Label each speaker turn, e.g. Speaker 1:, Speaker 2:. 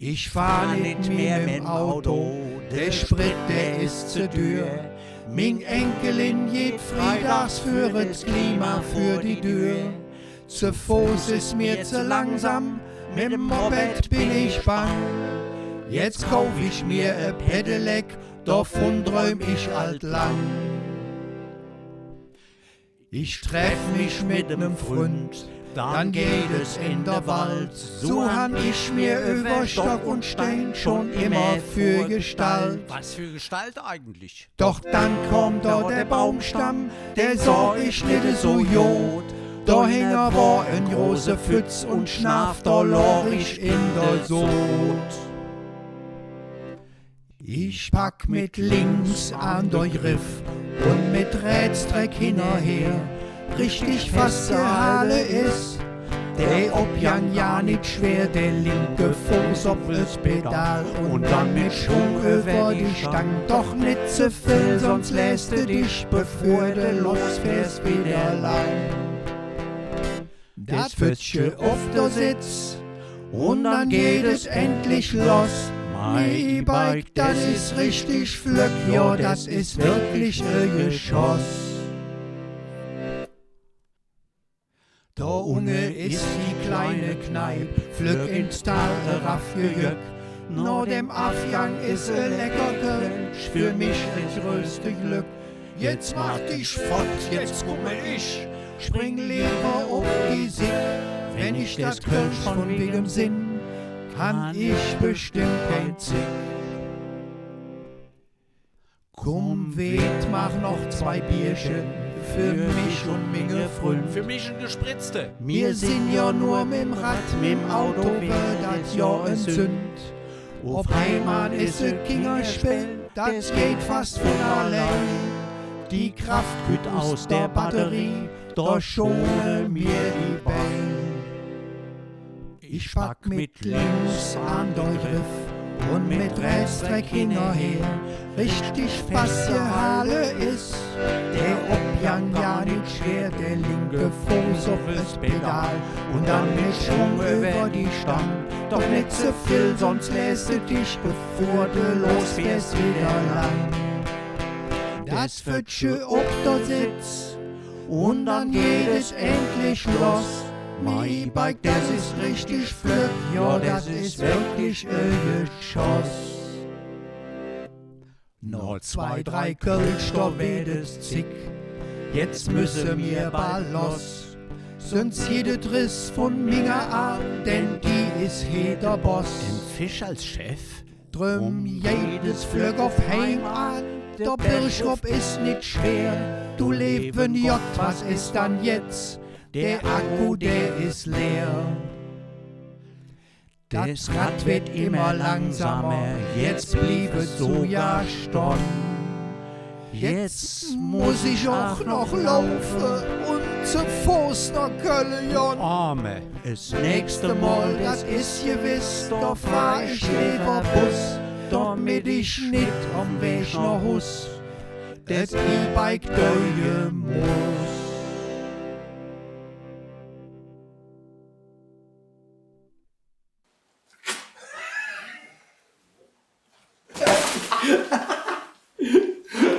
Speaker 1: Ich fahr nicht mehr mit dem Auto, der Sprit, der ist zu teuer. Min Enkelin geht freitags für das Klima für die Tür. Zu Fuß ist mir zu langsam, mit dem Moped bin ich bang. Jetzt kauf ich mir ein Pedelec, davon träum ich altlang. Ich treff mich mit nem Freund, dann geht es in der Wald. So han ich mir über Stock und Stein schon immer für Gestalt.
Speaker 2: Was für Gestalt eigentlich?
Speaker 1: Doch dann kommt da der Baumstamm, der sah ich nicht so jod. Da hänger war ein großer Pfütz und schnarft, da lor ich in der Sod. Ich pack mit links an der Riff und mit Rätsdreck hinterher. Richtig fast der Halle ist, der Objang ja nicht schwer, der linke Fuß auf das Pedal und dann mit Schwung über die Stang. Doch nicht zu viel, sonst lässt du dich, bevor du losfährst, wieder lang. Das Pfützchen auf der Sitz und dann geht es endlich los. Mein E-Bike, das ist richtig flück, ja, das ist wirklich ein Geschoss. Da unge ist die kleine Kneip, flück ins Tal, raffgejöck. Nach dem Afgang ist lecker Kölsch, für mich das größte Glück. Jetzt mach dich fort, jetzt kummel ich, spring lieber auf die Sick. Wenn ich das Kölsch von wegen Sinn, kann ich bestimmt kein Zick. Komm, weht, mach noch 2 Bierchen für mich und minge Fründ.
Speaker 2: Für mich ein Gespritzte.
Speaker 1: Wir sind ja nur mit'm Rad, mit'm Auto wird das ja ein Sünd. Auf einmal ist es Kingerspiel, das geht fast von allein. Die Kraft kütt aus der Batterie, da schone mir die Beine. Ich pack mit links an der Griff und mit Rechtsdreck hinterher. Richtig fast der Halle ist, der Objang ja nicht schwer, der linke Fuß auf das Pedal und dann mit Schwung über die Stang. Doch nicht zu viel, sonst lässt du dich, bevor du losfährst, wieder lang. Das Pfützchen auf der Sitz und dann geht es endlich los. Mein E-Bike, das ist richtig flück, ja, das ist wirklich ein Geschoss. Noch 2, 3 Kölsch, da wird es zick, jetzt müssen wir bald los. Sonst jede Driss von Minger Arm, denn die ist hier der Boss.
Speaker 2: Ein Fisch als Chef?
Speaker 1: Drum jedes Flöck auf Heim an, der Birschrup ist nicht schwer. Du leben J, was ist dann jetzt? Der Akku, der ist leer. Das Rad wird immer langsamer, jetzt blieb es so ja stehen. Jetzt muss ich auch noch laufen und zum Fuß nach Köln jon.
Speaker 2: Arme.
Speaker 1: Das nächste Mal, das ist gewiss, da fahr ich lieber Bus, damit ich nicht am Weg nach Hus das E-Bike döje muss.